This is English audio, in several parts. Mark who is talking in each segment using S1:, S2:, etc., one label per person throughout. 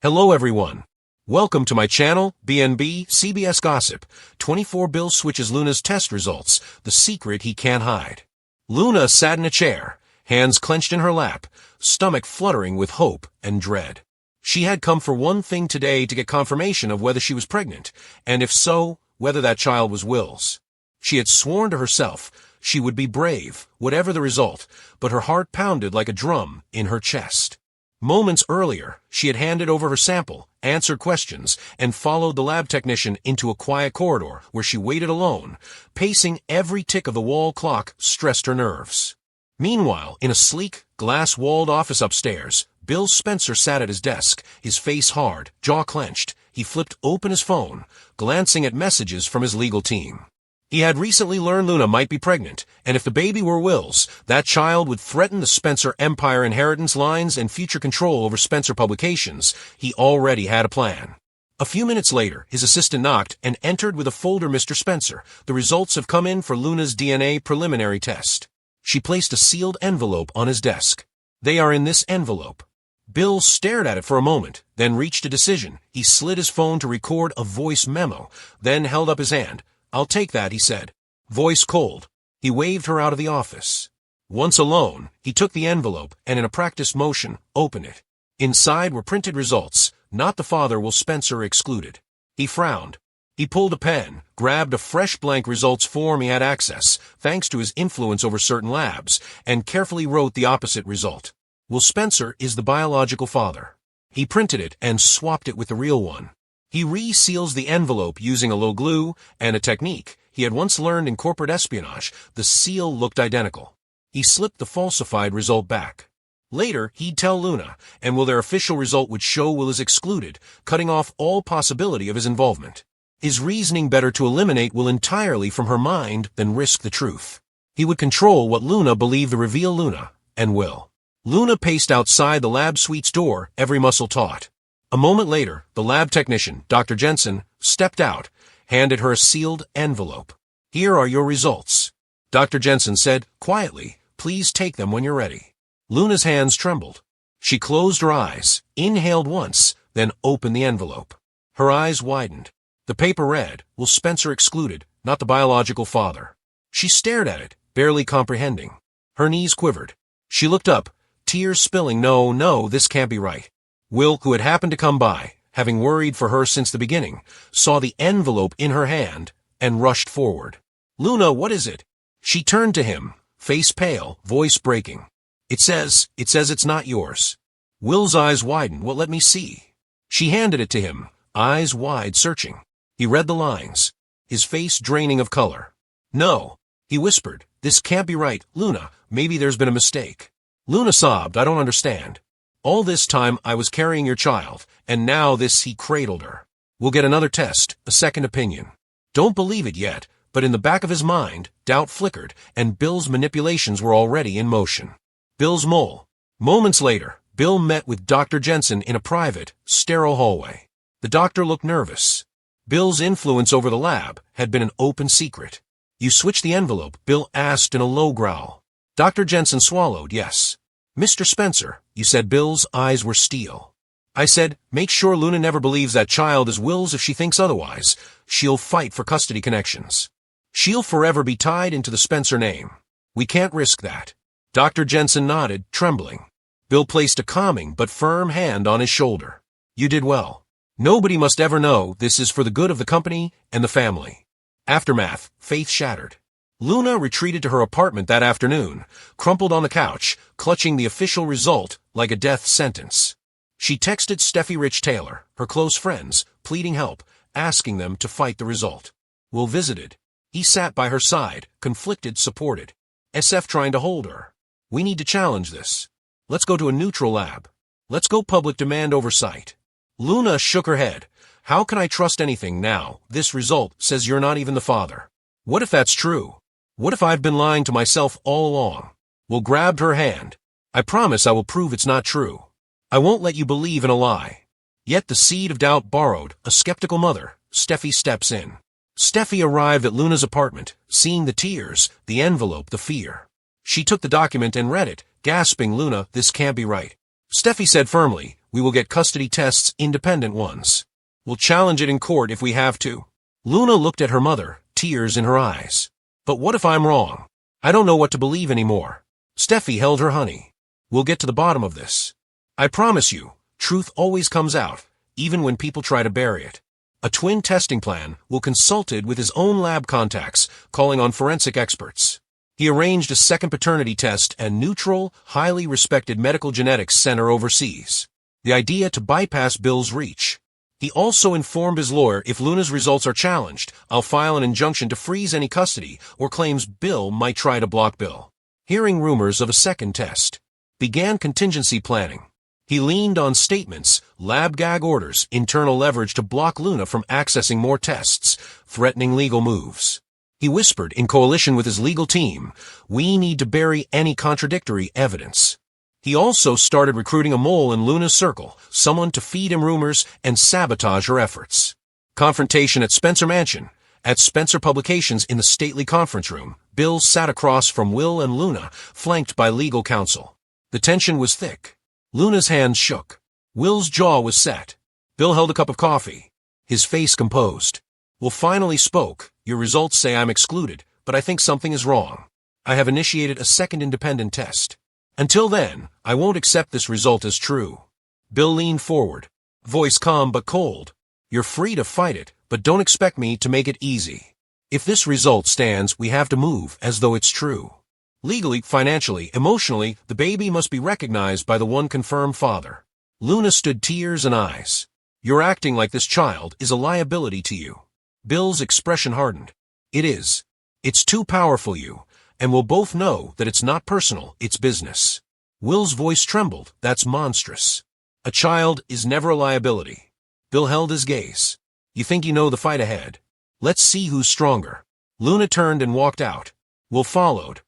S1: Hello everyone. Welcome to my channel, BNB CBS Gossip. 24 Bill switches Luna's test results, the secret he can't hide. Luna sat in a chair, hands clenched in her lap, stomach fluttering with hope and dread. She had come for one thing today to get confirmation of whether she was pregnant, and if so, whether that child was Will's. She had sworn to herself she would be brave, whatever the result, but her heart pounded like a drum in her chest. Moments earlier, she had handed over her sample, answered questions, and followed the lab technician into a quiet corridor where she waited alone. Pacing every tick of the wall clock stressed her nerves. Meanwhile, in a sleek, glass-walled office upstairs, Bill Spencer sat at his desk, his face hard, jaw clenched. He flipped open his phone, glancing at messages from his legal team. He had recently learned Luna might be pregnant, and if the baby were Will's, that child would threaten the Spencer Empire inheritance lines and future control over Spencer Publications. He already had a plan. A few minutes later, his assistant knocked and entered with a folder. Mr. Spencer, the results have come in for Luna's DNA preliminary test. She placed a sealed envelope on his desk. They are in this envelope. Bill stared at it for a moment, then reached a decision. He slid his phone to record a voice memo, then held up his hand. "I'll take that," he said. Voice cold. He waved her out of the office. Once alone, he took the envelope and in a practiced motion, opened it. Inside were printed results. Not the father, Will Spencer excluded. He frowned. He pulled a pen, grabbed a fresh blank results form he had access, thanks to his influence over certain labs, and carefully wrote the opposite result. Will Spencer is the biological father. He printed it and swapped it with the real one. He re-seals the envelope using a low glue and a technique he had once learned in corporate espionage. The seal looked identical. He slipped the falsified result back. Later, he'd tell Luna, and their official result would show Will is excluded, cutting off all possibility of his involvement. His reasoning better to eliminate Will entirely from her mind than risk the truth. He would control what Luna believed to reveal Luna and Will. Luna paced outside the lab suite's door, every muscle taut. A moment later, the lab technician, Dr. Jensen, stepped out, handed her a sealed envelope. "Here are your results," Dr. Jensen said quietly. "Please take them when you're ready." Luna's hands trembled. She closed her eyes, inhaled once, then opened the envelope. Her eyes widened. The paper read, "Will Spencer excluded, not the biological father." She stared at it, barely comprehending. Her knees quivered. She looked up, tears spilling. No, this can't be right. Will, who had happened to come by, having worried for her since the beginning, saw the envelope in her hand and rushed forward. "Luna, what is it?" She turned to him, face pale, voice breaking. It says it's not yours." Will's eyes widened. "Well, let me see." She handed it to him, eyes wide, searching. He read the lines, his face draining of color. "No," he whispered. "This can't be right. Luna, maybe there's been a mistake." Luna sobbed. "I don't understand. All this time I was carrying your child, and now this." He cradled her. "We'll get another test, a second opinion." Don't believe it yet, but in the back of his mind, doubt flickered, and Bill's manipulations were already in motion. Bill's mole. Moments later, Bill met with Dr. Jensen in a private, sterile hallway. The doctor looked nervous. Bill's influence over the lab had been an open secret. "You switched the envelope?" Bill asked in a low growl. Dr. Jensen swallowed. "Yes." "Mr. Spencer," you said. Bill's eyes were steel. "I said, make sure Luna never believes that child is Will's. If she thinks otherwise, she'll fight for custody connections. She'll forever be tied into the Spencer name. We can't risk that." Dr. Jensen nodded, trembling. Bill placed a calming but firm hand on his shoulder. "You did well. Nobody must ever know. This is for the good of the company and the family." Aftermath. Faith shattered. Luna retreated to her apartment that afternoon, crumpled on the couch, clutching the official result like a death sentence. She texted Steffy Rich Taylor, her close friends, pleading help, asking them to fight the result. Will visited. He sat by her side, conflicted, supported. SF trying to hold her. "We need to challenge this. Let's go to a neutral lab. Let's go public, demand oversight." Luna shook her head. "How can I trust anything now? This result says you're not even the father. What if that's true? What if I've been lying to myself all along?" Will grabbed her hand. "I promise I will prove it's not true. I won't let you believe in a lie." Yet the seed of doubt borrowed, a skeptical mother. Steffy steps in. Steffy arrived at Luna's apartment, seeing the tears, the envelope, the fear. She took the document and read it, gasping. "Luna, this can't be right." Steffy said firmly, We will get custody tests, independent ones. We'll challenge it in court if we have to. Luna looked at her mother, tears in her eyes. But what if I'm wrong? I don't know what to believe anymore. Steffy held her honey. We'll get to the bottom of this. I promise you, truth always comes out, even when people try to bury it. A twin testing plan Will consulted with his own lab contacts, calling on forensic experts. He arranged a second paternity test and neutral, highly respected medical genetics center overseas. The idea to bypass Bill's reach. He also informed his lawyer if Luna's results are challenged, I'll file an injunction to freeze any custody or claims Bill might try to block Bill. Hearing rumors of a second test. Began contingency planning. He leaned on statements, lab gag orders, internal leverage to block Luna from accessing more tests, threatening legal moves. He whispered in coalition with his legal team, we need to bury any contradictory evidence. He also started recruiting a mole in Luna's circle, someone to feed him rumors and sabotage her efforts. Confrontation at Spencer Mansion. At Spencer Publications in the stately conference room, Bill sat across from Will and Luna, flanked by legal counsel. The tension was thick. Luna's hands shook. Will's jaw was set. Bill held a cup of coffee. His face composed. Will finally spoke, your results say I'm excluded, but I think something is wrong. I have initiated a second independent test. Until then, I won't accept this result as true. Bill leaned forward, voice calm but cold. You're free to fight it, but don't expect me to make it easy. If this result stands, we have to move as though it's true. Legally, financially, emotionally, the baby must be recognized by the one confirmed father. Luna stood tears and eyes. You're acting like this child is a liability to you. Bill's expression hardened. It is. It's too powerful, you. And we'll both know that it's not personal, it's business. Will's voice trembled. That's monstrous. A child is never a liability. Bill held his gaze. You think you know the fight ahead? Let's see who's stronger. Luna turned and walked out. Will followed.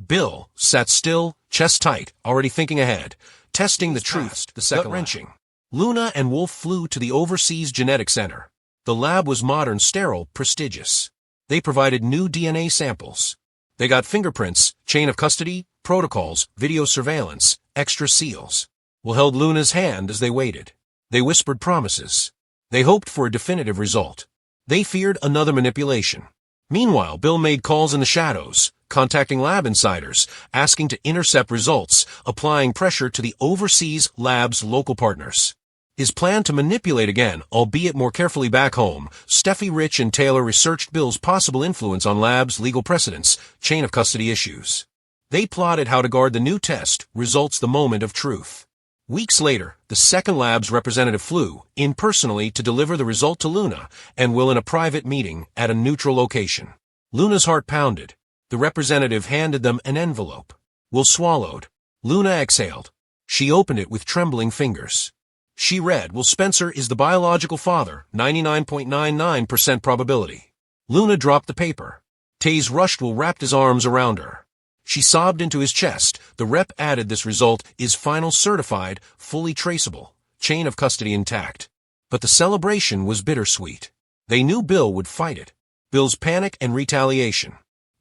S1: Bill sat still, chest tight, already thinking ahead, testing the truths, the second wrenching. Luna and Wolf flew to the Overseas Genetic Center. The lab was modern, sterile, prestigious. They provided new DNA samples. They got fingerprints, chain of custody, protocols, video surveillance, extra seals. Will held Luna's hand as they waited. They whispered promises. They hoped for a definitive result. They feared another manipulation. Meanwhile, Bill made calls in the shadows, contacting lab insiders, asking to intercept results, applying pressure to the overseas lab's local partners. His plan to manipulate again, albeit more carefully back home, Steffy, Rich, and Taylor researched Bill's possible influence on lab's legal precedents, chain of custody issues. They plotted how to guard the new test, results the moment of truth. Weeks later, the second lab's representative flew in personally to deliver the result to Luna and Will in a private meeting at a neutral location. Luna's heart pounded. The representative handed them an envelope. Will swallowed. Luna exhaled. She opened it with trembling fingers. She read, Will Spencer is the biological father, 99.99% probability. Luna dropped the paper. Taze rushed. Will wrapped his arms around her. She sobbed into his chest. The rep added, this result is final, certified, fully traceable, chain of custody intact. But the celebration was bittersweet. They knew Bill would fight it. Bill's panic and retaliation.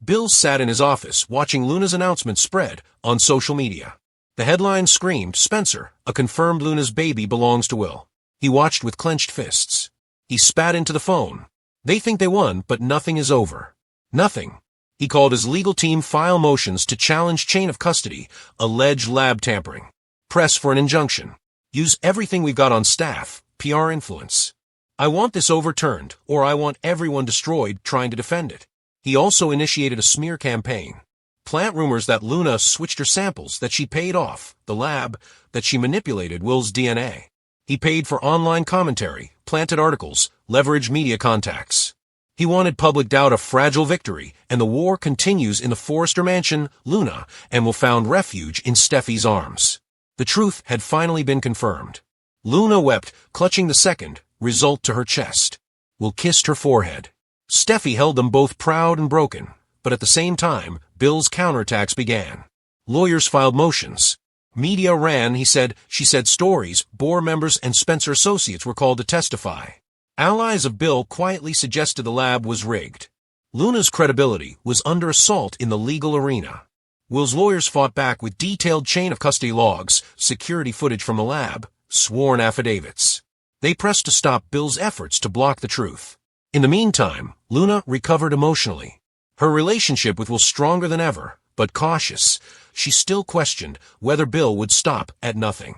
S1: Bill sat in his office watching Luna's announcement spread on social media. The headline screamed, Spencer, a confirmed Luna's baby belongs to Will. He watched with clenched fists. He spat into the phone. They think they won, but nothing is over. Nothing. He called his legal team, file motions to challenge chain of custody, allege lab tampering. Press for an injunction. Use everything we've got on staff, PR influence. I want this overturned, or I want everyone destroyed trying to defend it. He also initiated a smear campaign. Plant rumors that Luna switched her samples, that she paid off the lab, that she manipulated Will's DNA. He paid for online commentary, planted articles, leveraged media contacts. He wanted public doubt, a fragile victory, and the war continues in the Forrester mansion. Luna and Will found refuge in Steffy's arms. The truth had finally been confirmed. Luna wept, clutching the second result to her chest. Will kissed her forehead. Steffy held them both, proud and broken, but at the same time, Bill's counterattacks began. Lawyers filed motions. Media ran, she said stories, board members and Spencer associates were called to testify. Allies of Bill quietly suggested the lab was rigged. Luna's credibility was under assault in the legal arena. Will's lawyers fought back with detailed chain of custody logs, security footage from the lab, sworn affidavits. They pressed to stop Bill's efforts to block the truth. In the meantime, Luna recovered emotionally. Her relationship with Will stronger than ever, but cautious. She still questioned whether Bill would stop at nothing.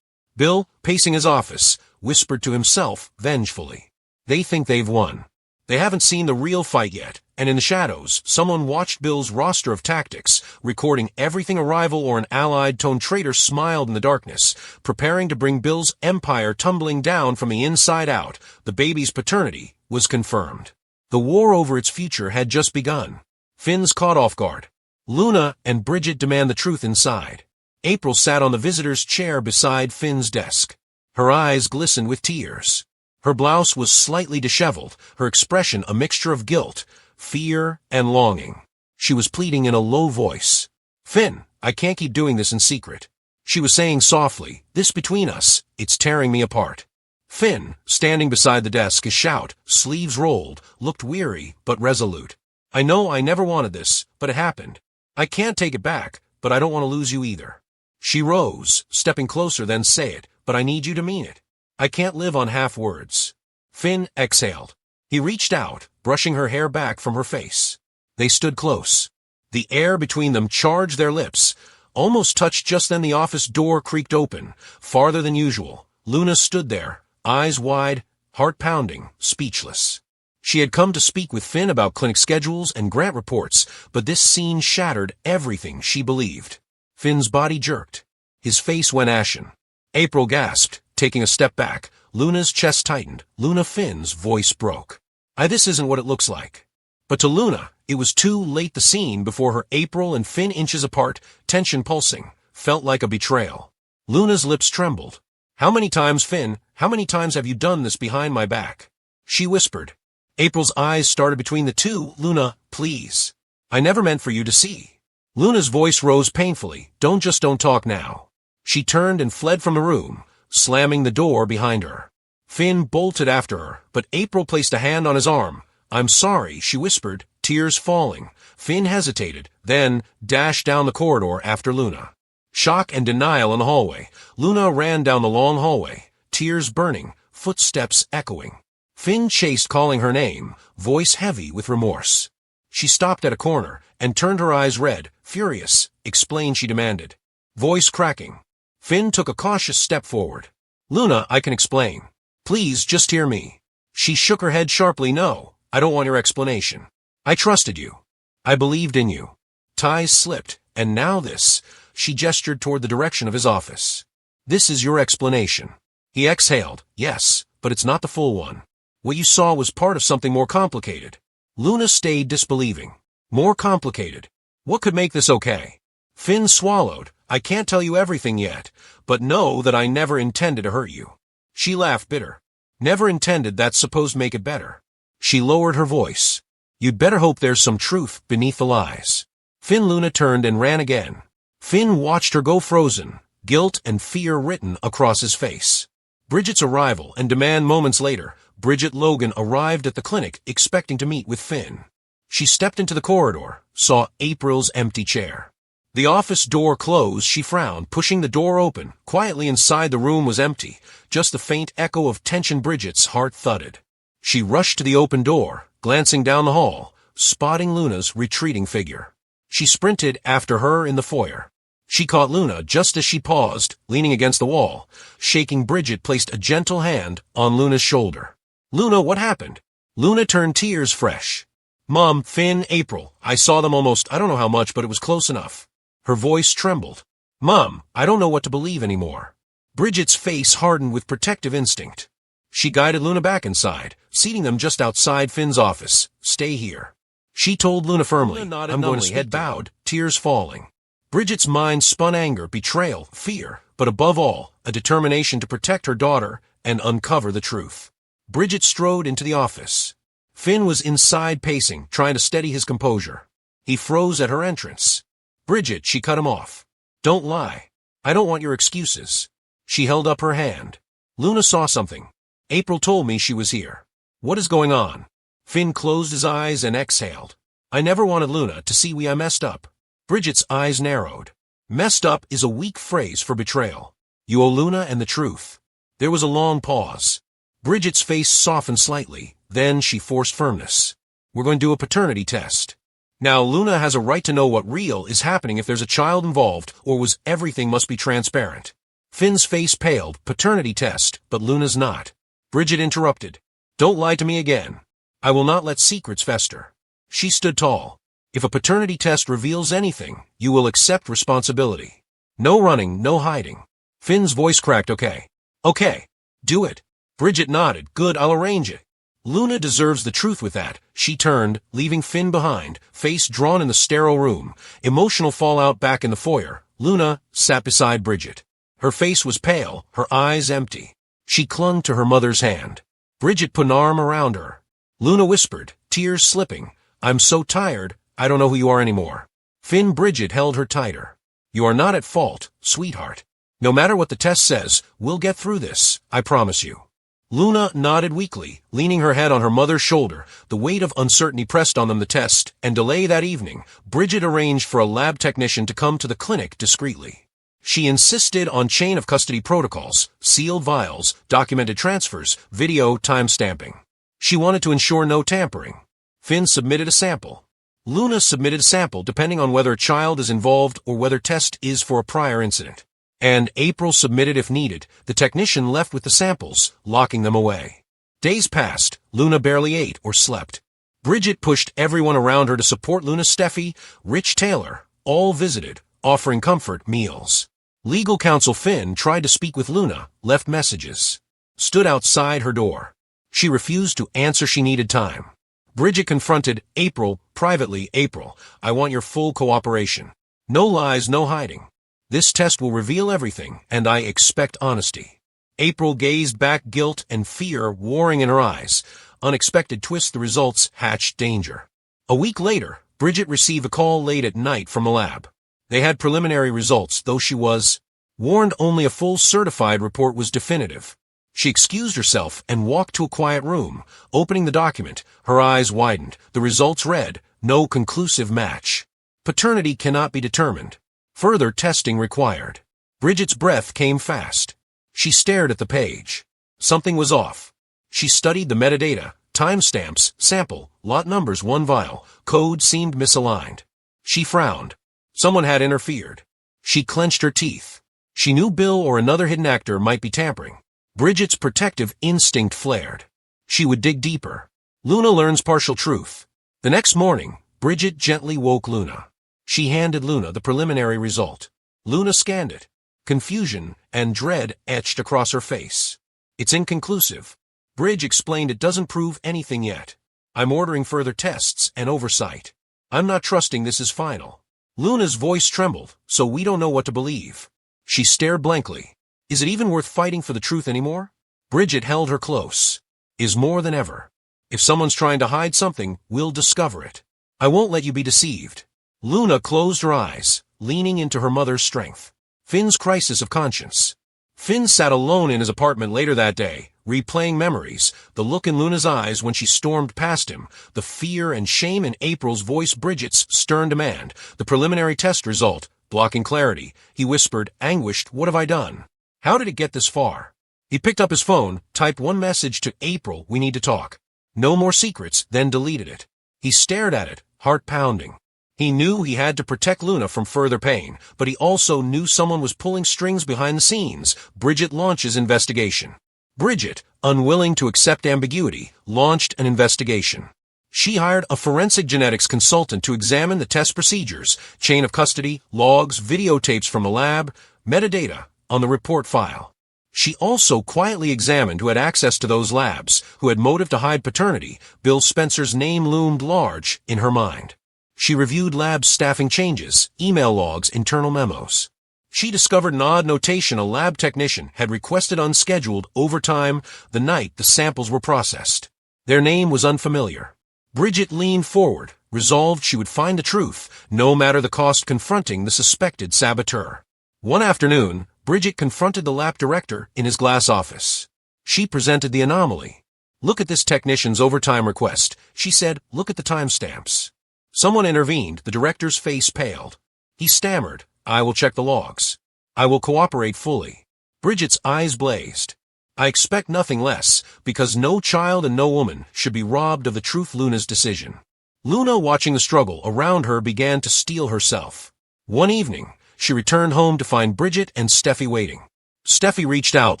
S1: Bill, pacing his office, whispered to himself vengefully. They think they've won. They haven't seen the real fight yet, and in the shadows, someone watched Bill's roster of tactics, recording everything a rival or an allied-toned traitor smiled in the darkness, preparing to bring Bill's empire tumbling down from the inside out. The baby's paternity was confirmed. The war over its future had just begun. Finn's caught off guard. Luna and Bridget demand the truth inside. April sat on the visitor's chair beside Finn's desk. Her eyes glistened with tears. Her blouse was slightly disheveled, her expression a mixture of guilt, fear, and longing. She was pleading in a low voice. "Finn, I can't keep doing this in secret." She was saying softly, "This between us, it's tearing me apart." Finn, standing beside the desk, his shout, sleeves rolled, looked weary but resolute. "I know I never wanted this, but it happened. I can't take it back, but I don't want to lose you either." She rose, stepping closer, then "Say it, but I need you to mean it. I can't live on half words." Finn exhaled. He reached out, brushing her hair back from her face. They stood close. The air between them charged their lips. Almost touched just then the office door creaked open. Farther than usual, Luna stood there, eyes wide, heart pounding, speechless. She had come to speak with Finn about clinic schedules and grant reports, but this scene shattered everything she believed. Finn's body jerked. His face went ashen. April gasped, taking a step back. Luna's chest tightened. Luna, Finn's voice broke. This isn't what it looks like." But to Luna, it was too late. The scene before her, April and Finn inches apart, tension pulsing, felt like a betrayal. Luna's lips trembled. "How many times, Finn, how many times have you done this behind my back?" She whispered. April's eyes started between the two. "Luna, please. I never meant for you to see." Luna's voice rose painfully. Don't talk now." She turned and fled from the room, slamming the door behind her. Finn bolted after her, but April placed a hand on his arm. "I'm sorry," she whispered, tears falling. Finn hesitated, then dashed down the corridor after Luna. Shock and denial in the hallway. Luna ran down the long hallway, tears burning, footsteps echoing. Finn chased, calling her name, voice heavy with remorse. She stopped at a corner and turned her eyes red, furious. "Explain," she demanded. Voice cracking. Finn took a cautious step forward. "Luna, I can explain. Please, just hear me." She shook her head sharply. "No, I don't want your explanation. I trusted you. I believed in you." Ties slipped, and now this. She gestured toward the direction of his office. "This is your explanation." He exhaled. "Yes, but it's not the full one. What you saw was part of something more complicated." Luna stayed disbelieving. "More complicated? What could make this okay?" Finn swallowed. "I can't tell you everything yet, but know that I never intended to hurt you." She laughed bitter. "Never intended, that's supposed to make it better." She lowered her voice. "You'd better hope there's some truth beneath the lies." Finn. Luna turned and ran again. Finn watched her go, frozen, guilt and fear written across his face. Bridget's arrival and demand moments later. Bridget Logan arrived at the clinic expecting to meet with Finn. She stepped into the corridor, saw April's empty chair. The office door closed. She frowned, pushing the door open. Quietly inside, the room was empty, just the faint echo of tension. Bridget's heart thudded. She rushed to the open door, glancing down the hall, spotting Luna's retreating figure. She sprinted after her in the foyer. She caught Luna just as she paused, leaning against the wall. Shaking, Bridget placed a gentle hand on Luna's shoulder. "Luna, what happened?" Luna turned, tears fresh. "Mom, Finn, April. I saw them almost, I don't know how much, but it was close enough." Her voice trembled. "Mom, I don't know what to believe anymore." Bridget's face hardened with protective instinct. She guided Luna back inside, seating them just outside Finn's office. "Stay here," she told Luna firmly. Luna nodded, "I'm going to speak." Head bowed, tears falling. Bridget's mind spun anger, betrayal, fear, but above all, a determination to protect her daughter and uncover the truth. Bridget strode into the office. Finn was inside, pacing, trying to steady his composure. He froze at her entrance. "Bridget," she cut him off. "Don't lie. I don't want your excuses." She held up her hand. "Luna saw something. April told me she was here." "What is going on?" Finn closed his eyes and exhaled. "I never wanted Luna to see I messed up." Bridget's eyes narrowed. "Messed up is a weak phrase for betrayal. You owe Luna and the truth." There was a long pause. Bridget's face softened slightly, then she forced firmness. We're going to do a paternity test. Now, Luna has a right to know what real is happening if there's a child involved, or was everything must be transparent. Finn's face paled. Paternity test, but Luna's not. Bridget interrupted. Don't lie to me again. I will not let secrets fester. She stood tall. If a paternity test reveals anything, you will accept responsibility. No running, no hiding. Finn's voice cracked. Okay. Okay. Do it. Bridget nodded. Good, I'll arrange it. Luna deserves the truth with that. She turned, leaving Finn behind, face drawn in the sterile room. Emotional fallout back in the foyer. Luna sat beside Bridget. Her face was pale, her eyes empty. She clung to her mother's hand. Bridget put an arm around her. Luna whispered, tears slipping. I'm so tired, I don't know who you are anymore. Finn. Bridget held her tighter. You are not at fault, sweetheart. No matter what the test says, we'll get through this, I promise you. Luna nodded weakly, leaning her head on her mother's shoulder. The weight of uncertainty pressed on them. The test and delay that evening. Bridget arranged for a lab technician to come to the clinic discreetly. She insisted on chain of custody protocols, sealed vials, documented transfers, video timestamping. She wanted to ensure no tampering. Finn submitted a sample. Luna submitted a sample depending on whether a child is involved or whether test is for a prior incident. And April submitted if needed. The technician left with the samples, locking them away. Days passed. Luna barely ate or slept. Bridget pushed everyone around her to support Luna. Steffy, Rich Taylor, all visited, offering comfort meals. Legal counsel Finn tried to speak with Luna, left messages. Stood outside her door. She refused to answer. She needed time. Bridget confronted April privately. April, I want your full cooperation. No lies, no hiding. This test will reveal everything, and I expect honesty. April gazed back, guilt and fear warring in her eyes. Unexpected twist. The results hatched danger. A week later, Bridget received a call late at night from the lab. They had preliminary results, though she was warned only a full certified report was definitive. She excused herself and walked to a quiet room. Opening the document, her eyes widened. The results read, no conclusive match. Paternity cannot be determined. Further testing required. Bridget's breath came fast. She stared at the page. Something was off. She studied the metadata, timestamps, sample, lot numbers, one vial. Code seemed misaligned. She frowned. Someone had interfered. She clenched her teeth. She knew Bill or another hidden actor might be tampering. Bridget's protective instinct flared. She would dig deeper. Luna learns partial truth. The next morning, Bridget gently woke Luna. She handed Luna the preliminary result. Luna scanned it. Confusion and dread etched across her face. It's inconclusive. Bridge explained it doesn't prove anything yet. I'm ordering further tests and oversight. I'm not trusting this is final. Luna's voice trembled, so we don't know what to believe. She stared blankly. Is it even worth fighting for the truth anymore? Bridget held her close. Is more than ever. If someone's trying to hide something, we'll discover it. I won't let you be deceived. Luna closed her eyes, leaning into her mother's strength. Finn's crisis of conscience. Finn sat alone in his apartment later that day, replaying memories, the look in Luna's eyes when she stormed past him, the fear and shame in April's voice, Bridget's stern demand, the preliminary test result, blocking clarity. He whispered, anguished, what have I done? How did it get this far? He picked up his phone, typed one message to April, we need to talk. No more secrets, then deleted it. He stared at it, heart pounding. He knew he had to protect Luna from further pain, but he also knew someone was pulling strings behind the scenes. Bridget launches investigation. Bridget, unwilling to accept ambiguity, launched an investigation. She hired a forensic genetics consultant to examine the test procedures, chain of custody, logs, videotapes from the lab, metadata on the report file. She also quietly examined who had access to those labs, who had motive to hide paternity. Bill Spencer's name loomed large in her mind. She reviewed lab staffing changes, email logs, internal memos. She discovered an odd notation. A lab technician had requested unscheduled overtime the night the samples were processed. Their name was unfamiliar. Bridget leaned forward, resolved she would find the truth, no matter the cost, confronting the suspected saboteur. One afternoon, Bridget confronted the lab director in his glass office. She presented the anomaly. Look at this technician's overtime request. She said, look at the timestamps. Someone intervened. The director's face paled. He stammered, I will check the logs. I will cooperate fully. Bridget's eyes blazed. I expect nothing less, because no child and no woman should be robbed of the truth. Luna's decision. Luna, watching the struggle around her, began to steel herself. One evening, she returned home to find Bridget and Steffy waiting. Steffy reached out.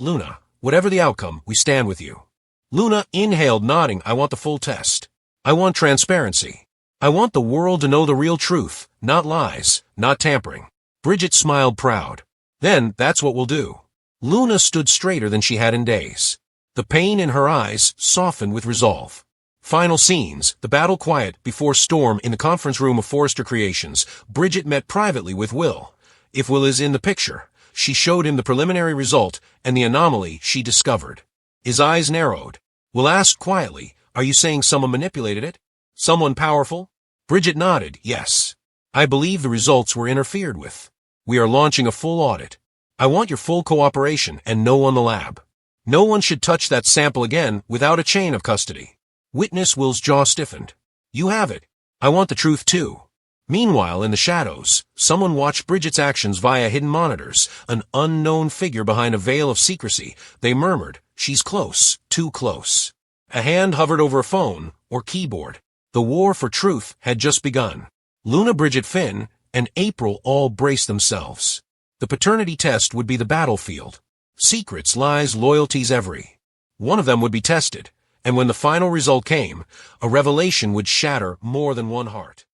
S1: Luna, whatever the outcome, we stand with you. Luna inhaled, nodding. I want the full test. I want transparency. I want the world to know the real truth, not lies, not tampering. Bridget smiled, proud. Then, that's what we'll do. Luna stood straighter than she had in days. The pain in her eyes softened with resolve. Final scenes, the battle quiet before storm in the conference room of Forrester Creations. Bridget met privately with Will. If Will is in the picture, she showed him the preliminary result and the anomaly she discovered. His eyes narrowed. Will asked quietly, are you saying someone manipulated it? Someone powerful? Bridget nodded, yes. I believe the results were interfered with. We are launching a full audit. I want your full cooperation and no one in the lab. No one should touch that sample again without a chain of custody. Witness Will's jaw stiffened. You have it. I want the truth too. Meanwhile, in the shadows, someone watched Bridget's actions via hidden monitors, an unknown figure behind a veil of secrecy. They murmured, she's close, too close. A hand hovered over a phone or keyboard. The war for truth had just begun. Luna, Bridget, Finn, and April all braced themselves. The paternity test would be the battlefield. Secrets, lies, loyalties, every one of them would be tested, and when the final result came, a revelation would shatter more than one heart.